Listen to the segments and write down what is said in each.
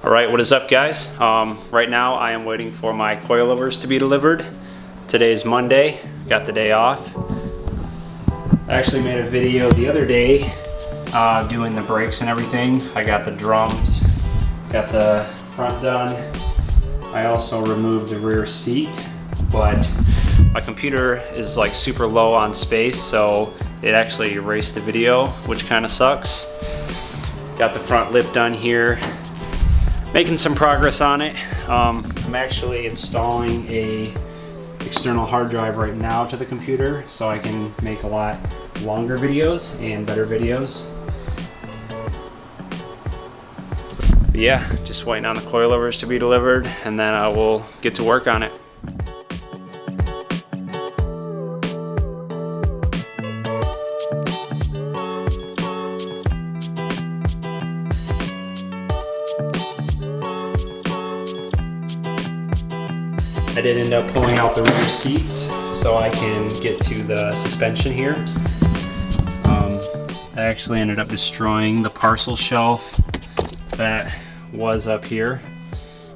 Alright, what is up guys? Right now I am waiting for my coilovers to be delivered. Today is Monday, got the day off. I actually made a video the other day doing the brakes and everything. I got the drums, got the front done. I also removed the rear seat, but my computer is like super low on space, so it actually erased the video, which kind of sucks. Got the front lip done here. Making some progress on it. I'm actually installing a external hard drive right now to the computer so I can make a lot longer videos and better videos. But yeah, just waiting on the coilovers to be delivered and then I will get to work on it. I did end up pulling out the rear seats so I can get to the suspension here. I actually ended up destroying the parcel shelf that was up here.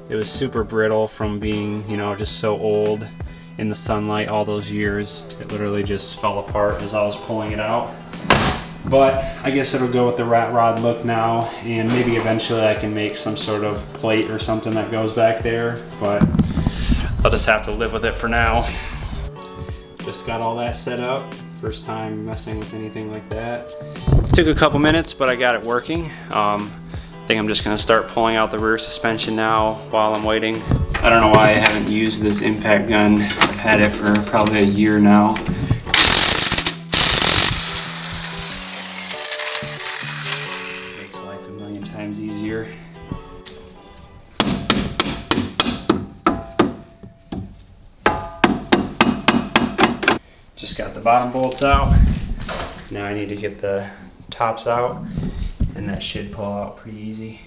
It was super brittle from being, just so old in the sunlight all those years. It literally just fell apart as I was pulling it out. But I guess it'll go with the rat rod look now, and maybe eventually I can make some sort of plate or something that goes back there, but I'll just have to live with it for now. Just got all that set up. First time messing with anything like that. Took a couple minutes, but I got it working. I think I'm just gonna start pulling out the rear suspension now while I'm waiting. I don't know why I haven't used this impact gun. I've had it for probably a year now. Makes life a million times easier. Just got the bottom bolts out. Now I need to get the tops out, and that should pull out pretty easy.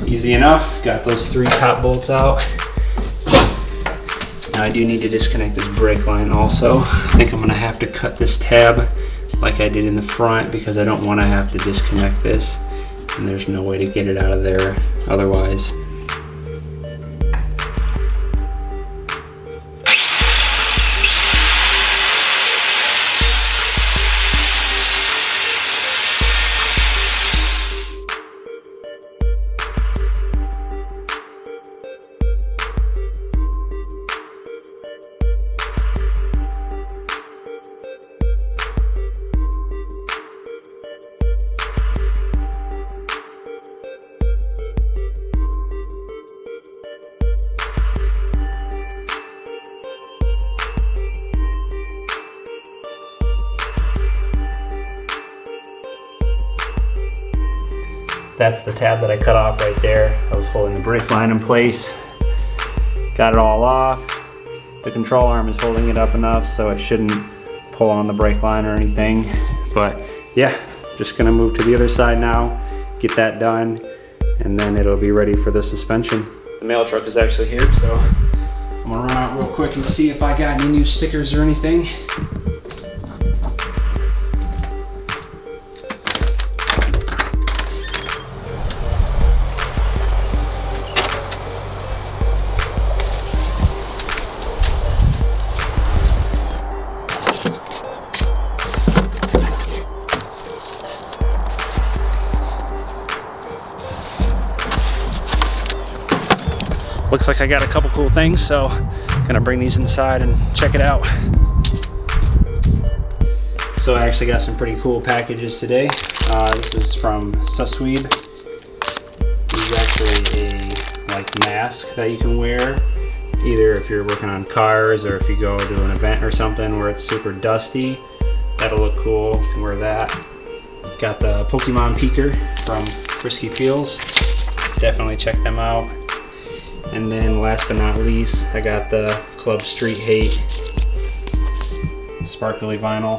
Easy enough, got those 3 top bolts out. Now I do need to disconnect this brake line also. I think I'm gonna have to cut this tab like I did in the front because I don't wanna have to disconnect this, and there's no way to get it out of there otherwise. That's the tab that I cut off right there. I was holding the brake line in place. Got it all off. The control arm is holding it up enough so it shouldn't pull on the brake line or anything. But yeah, just gonna move to the other side now, get that done, and then it'll be ready for the suspension. The mail truck is actually here, so I'm gonna run out real quick and see if I got any new stickers or anything. Looks like I got a couple cool things, so I'm gonna bring these inside and check it out. So I actually got some pretty cool packages today. This is from Susweeb. This is actually a mask that you can wear, either if you're working on cars or if you go to an event or something where it's super dusty. That'll look cool. You can wear that. Got the Pokemon Peeker from Frisky Feels. Definitely check them out. And then last but not least, I got the Club Street Hate sparkly vinyl.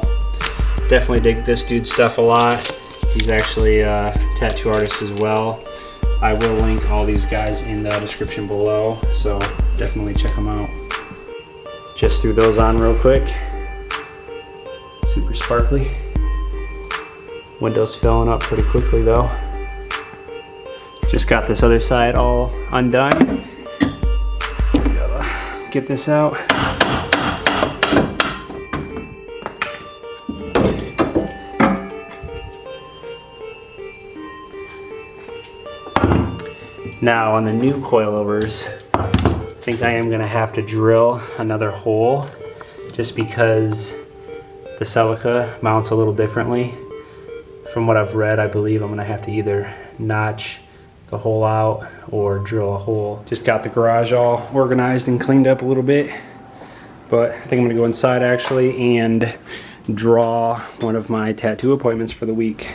Definitely dig this dude's stuff a lot. He's actually a tattoo artist as well. I will link all these guys in the description below, so definitely check them out. Just threw those on real quick. Super sparkly. Windows filling up pretty quickly though. Just got this other side all undone. Gotta get this out. Now on the new coilovers, I think I am gonna have to drill another hole just because the Celica mounts a little differently. From what I've read, I believe I'm gonna have to either notch the hole out or drill a hole. Just got the garage all organized and cleaned up a little bit, but I think I'm gonna go inside actually and draw one of my tattoo appointments for the week.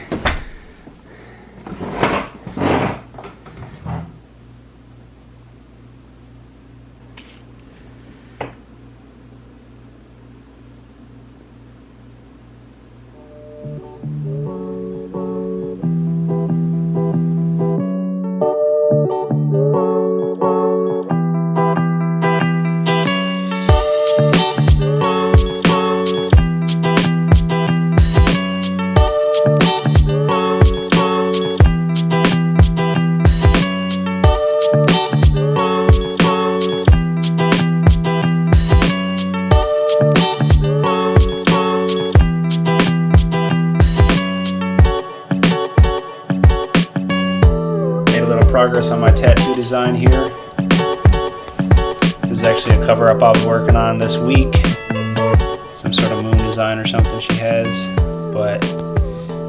Progress on my tattoo design here. This is actually a cover up I'll be working on this week. Some sort of moon design or something she has, but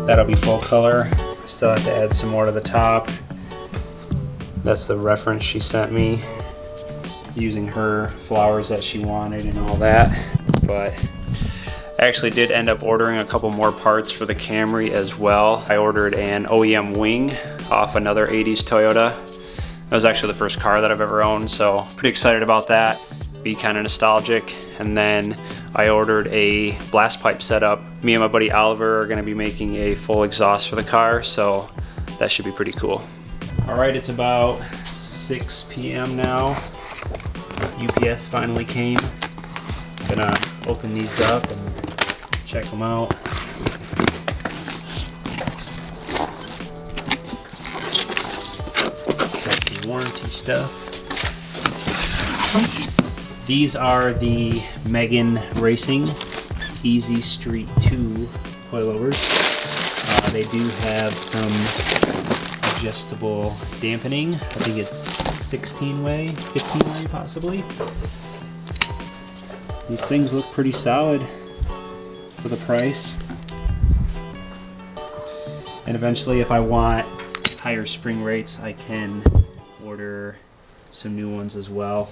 that'll be full color. Still have to add some more to the top. That's the reference she sent me, using her flowers that she wanted and all that. But I actually did end up ordering a couple more parts for the Camry as well. I ordered an OEM wing off another 80s Toyota. That was actually the first car that I've ever owned, so pretty excited about that. Be kind of nostalgic. And then I ordered a blast pipe setup. Me and my buddy Oliver are gonna be making a full exhaust for the car, so that should be pretty cool. All right, it's about 6 p.m. now. UPS finally came. Gonna open these up and check them out. Got some warranty stuff. These are the Megan Racing Easy Street 2 coilovers. They do have some adjustable dampening. I think it's 16 way, 15 way possibly. These things look pretty solid for the price. And eventually, if I want higher spring rates, I can order some new ones as well.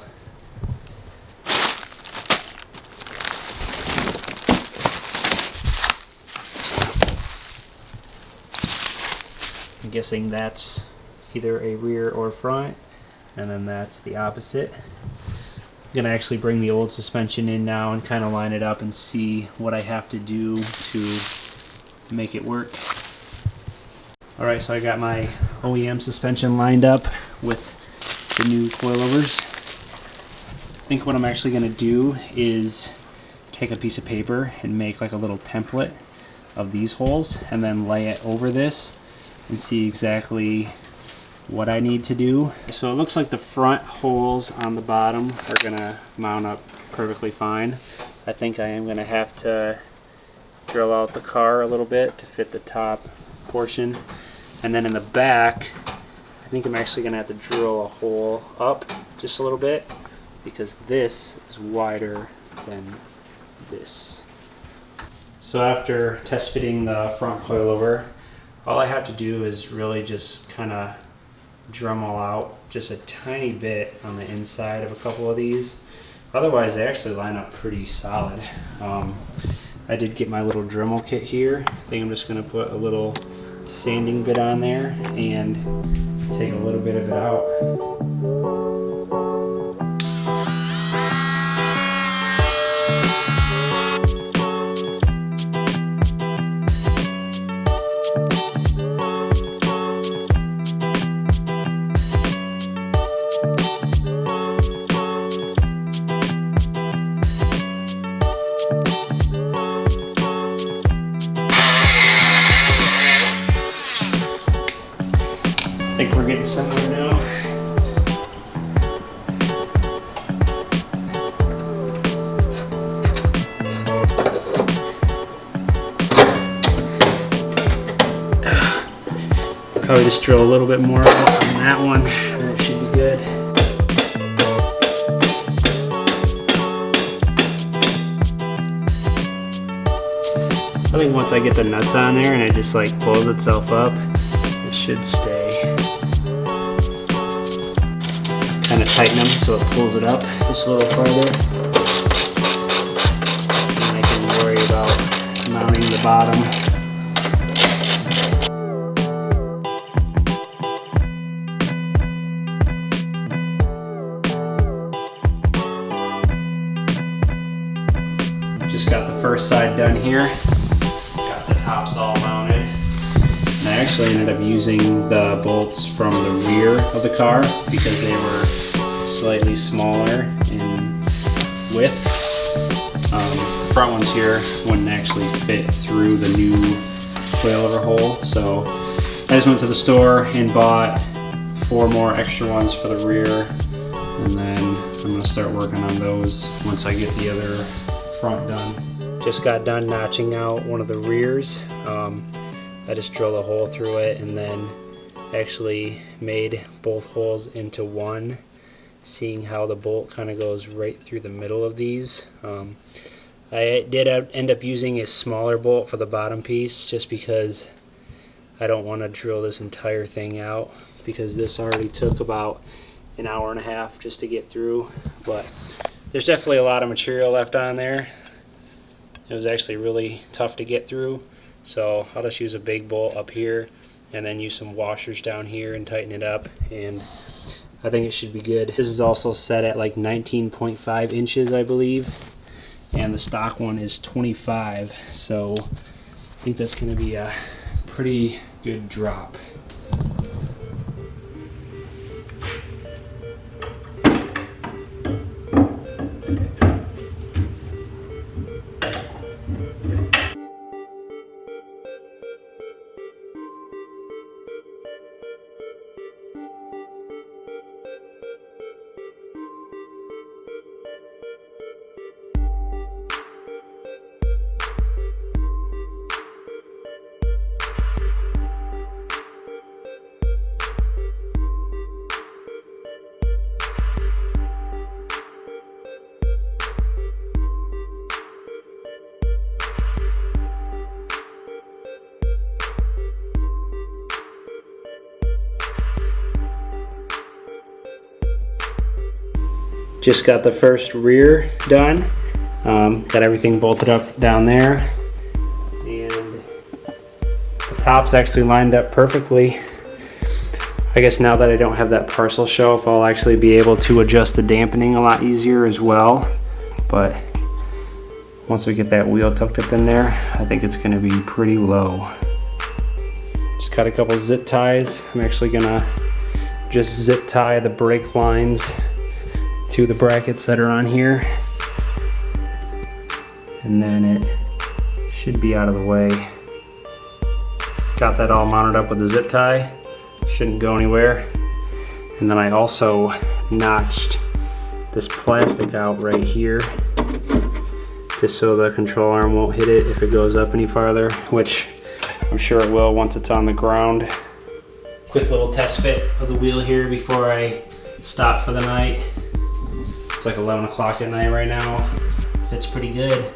I'm guessing that's either a rear or front, and then that's the opposite. I'm gonna actually bring the old suspension in now and kind of line it up and see what I have to do to make it work. Alright, so I got my OEM suspension lined up with the new coilovers. I think what I'm actually gonna do is take a piece of paper and make like a little template of these holes and then lay it over this and see exactly what I need to do. So it looks like the front holes on the bottom are gonna mount up perfectly fine. I think I am gonna have to drill out the car a little bit to fit the top portion. And then in the back, I think I'm actually gonna have to drill a hole up just a little bit because this is wider than this. So after test fitting the front coilover, all I have to do is really just kind of Dremel out just a tiny bit on the inside of a couple of these. Otherwise, they actually line up pretty solid. I did get my little Dremel kit here. I think I'm just going to put a little sanding bit on there and take a little bit of it out. hang somewhere now. Probably just drill a little bit more on that one, and it should be good. I think once I get the nuts on there and it just like pulls itself up, it should stay. Kind of tighten them so it pulls it up just a little farther. And I can worry about mounting the bottom. Just got the first side done here. Got the tops all mounted. And I actually ended up using the bolts from the rear of the car because they were slightly smaller in width. The front ones here wouldn't actually fit through the new coilover hole. So I just went to the store and bought 4 more extra ones for the rear. And then I'm gonna start working on those once I get the other front done. Just got done notching out one of the rears. I just drilled a hole through it and then actually made both holes into one, seeing how the bolt kind of goes right through the middle of these. I did end up using a smaller bolt for the bottom piece just because I don't want to drill this entire thing out, because this already took about an hour and a half just to get through. But there's definitely a lot of material left on there. It was actually really tough to get through, so I'll just use a big bolt up here and then use some washers down here and tighten it up, and I think it should be good. This is also set at like 19.5 inches, I believe, and the stock one is 25, so I think that's going to be a pretty good drop. Just got the first rear done. Got everything bolted up down there, and the top's actually lined up perfectly. I guess now that I don't have that parcel shelf, I'll actually be able to adjust the dampening a lot easier as well. But once we get that wheel tucked up in there, I think it's gonna be pretty low. Just cut a couple zip ties. I'm actually gonna just zip tie the brake lines to the brackets that are on here, and then it should be out of the way. Got that all mounted up with the zip tie, shouldn't go anywhere. And then I also notched this plastic out right here just so the control arm won't hit it if it goes up any farther, which I'm sure it will once it's on the ground. Quick little test fit of the wheel here before I stop for the night. It's like 11 o'clock at night right now. Fits pretty good.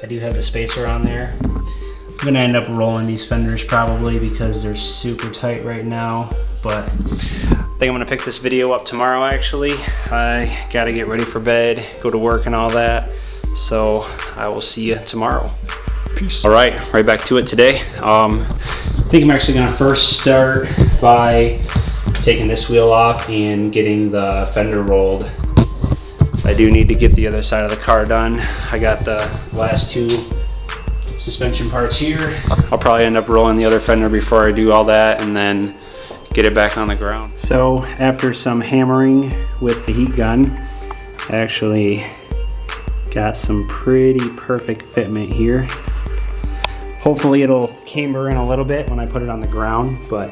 I do have the spacer on there. I'm gonna end up rolling these fenders probably because they're super tight right now, but I think I'm gonna pick this video up tomorrow actually. I gotta get ready for bed, go to work and all that. So I will see you tomorrow. Peace. All right back to it today. I think I'm actually gonna first start by taking this wheel off and getting the fender rolled. I do need to get the other side of the car done. I got the last 2 suspension parts here. I'll probably end up rolling the other fender before I do all that and then get it back on the ground. So after some hammering with the heat gun, I actually got some pretty perfect fitment here. Hopefully it'll camber in a little bit when I put it on the ground, but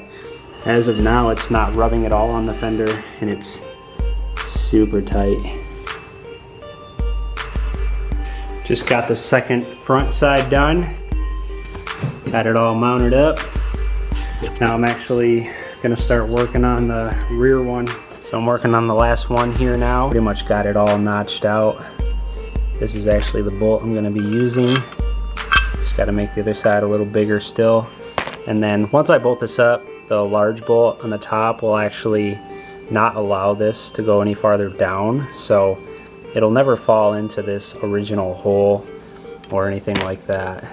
As of now, it's not rubbing at all on the fender, and it's super tight. Just got the second front side done. Got it all mounted up. Now I'm actually gonna start working on the rear one. So I'm working on the last one here now. Pretty much got it all notched out. This is actually the bolt I'm gonna be using. Just gotta make the other side a little bigger still. And then once I bolt this up, the large bolt on the top will actually not allow this to go any farther down. So it'll never fall into this original hole or anything like that.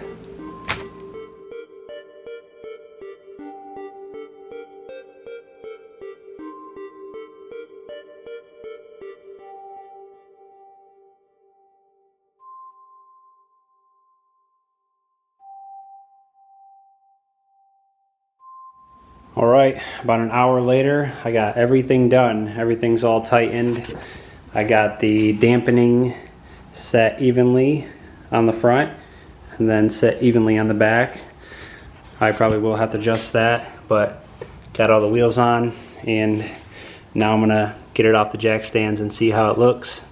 All right, about an hour later, I got everything done. Everything's all tightened. I got the dampening set evenly on the front and then set evenly on the back. I probably will have to adjust that, but got all the wheels on, and now I'm gonna get it off the jack stands and see how it looks.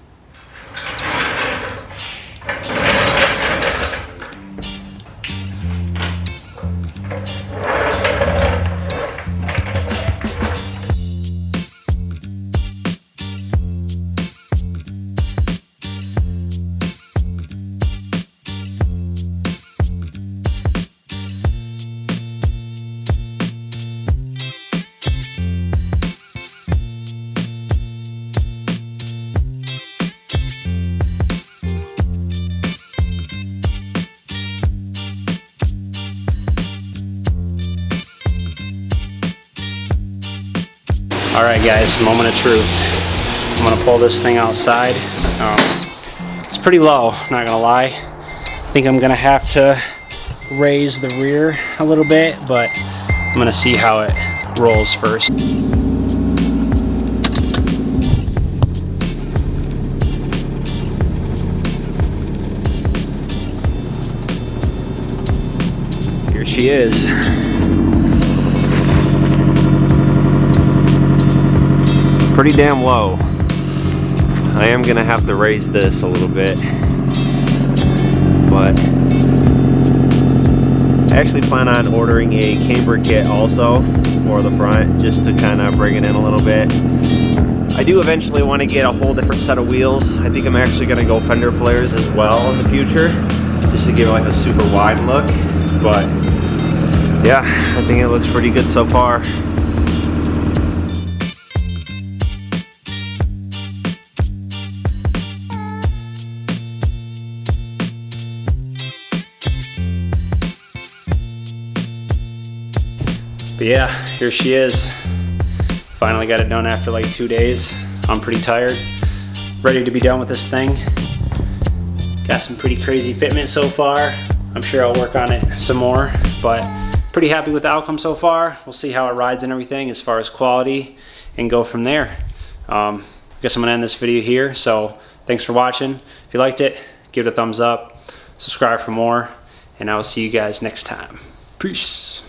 Alright guys, moment of truth. I'm gonna pull this thing outside. It's pretty low, not gonna lie. I think I'm gonna have to raise the rear a little bit, but I'm gonna see how it rolls first. Here she is. Pretty damn low. I am gonna have to raise this a little bit, but I actually plan on ordering a camber kit also for the front, just to kind of bring it in a little bit. I do eventually want to get a whole different set of wheels. I think I'm actually gonna go fender flares as well in the future, just to give it like a super wide look. But yeah, I think it looks pretty good so far. But yeah, here she is. Finally got it done after like 2 days. I'm pretty tired, ready to be done with this thing. Got some pretty crazy fitment so far. I'm sure I'll work on it some more, but pretty happy with the outcome so far. We'll see how it rides and everything as far as quality and go from there. I guess I'm gonna end this video here, so thanks for watching. If you liked it, give it a thumbs up, subscribe for more, and I will see you guys next time. Peace.